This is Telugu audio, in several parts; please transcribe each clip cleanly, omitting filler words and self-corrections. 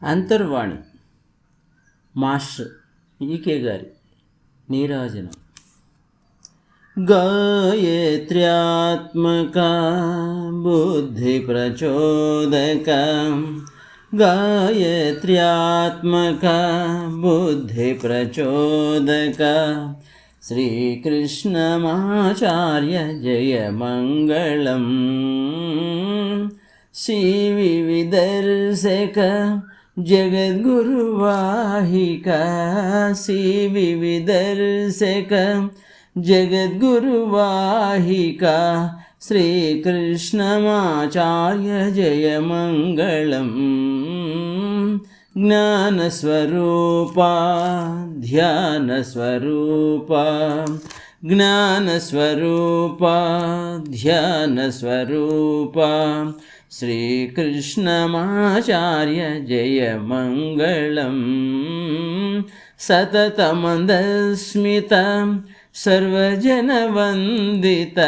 అంతర్వాణి మాస్టర్ ఈకే గారి నీరాజనం. గాయత్ర్యాత్మక బుద్ధి ప్రచోదక, గాయత్ర్యాత్మక బుద్ధి ప్రచోదక, శ్రీకృష్ణమాచార్య జయ మంగళం. శ్రీవిదర్శక జగద్గురువాహిక, శ్రీవిదర్శక జగద్గురువాహిక, శ్రీకృష్ణమాచార్య జయ మంగళం. జ్ఞానస్వరూప ధ్యానస్వరూప, జ్ఞానస్వరూప ధ్యానస్వరూప, శ్రీకృష్ణమాచార్య జయ మంగళం. సతతమందస్మిత సర్వజనవందిత,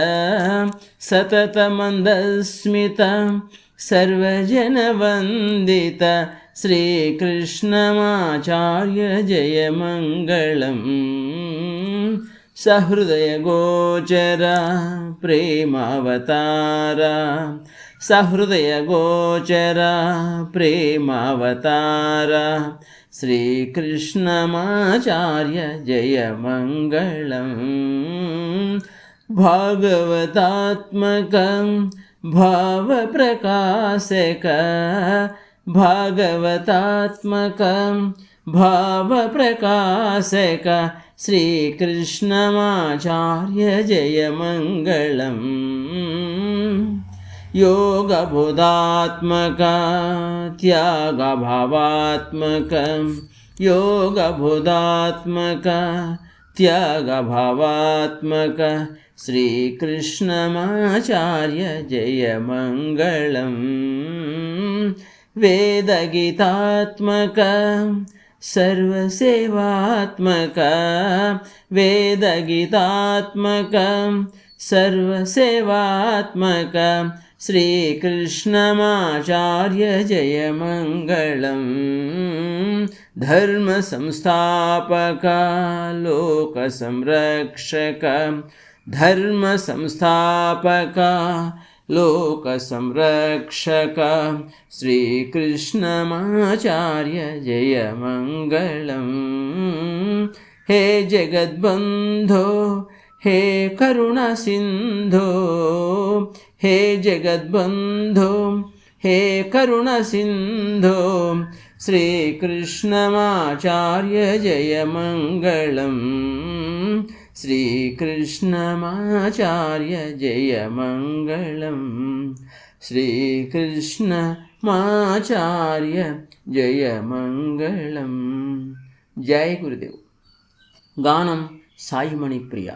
సతతమందస్మిత సర్వజనవందిత, శ్రీకృష్ణమాచార్య జయ మంగళం. సహృదయ గోచర ప్రేమావతార, సహృదయ గోచర ప్రేమావతార, శ్రీకృష్ణమాచార్య జయ మంగళం. భాగవతాత్మక భావప్రకాశక, భాగవతాత్మక భావప్రకాశక, శ్రీకృష్ణమాచార్య జయ మంగళం. యోగబోధాత్మక త్యాగభావాత్మక, యోగబోధాత్మక త్యాగభావాత్మక, శ్రీకృష్ణమాచార్య జయ మంగళం. వేదగీతాత్మక సర్వసేవాత్మక, వేదగీతాత్మక సర్వసేవాత్మక, శ్రీకృష్ణమాచార్య జయ మంగళం. ధర్మ సంస్థాపక లోక సంరక్షక, ధర్మ సంస్థాపక లోక సంరక్షక, శ్రీకృష్ణమాచార్య జయ మంగళం. హే జగద్బంధో హే కరుణ సింధో, హే జగద్బంధో హే కరుణ సింధో, శ్రీకృష్ణమాచార్య జయ మంగళం. శ్రీకృష్ణమాచార్య జయ మంగళం, శ్రీకృష్ణమాచార్య జయ మంగళం. జై గురుదేవ్. గానం సాయిమణి ప్రియ.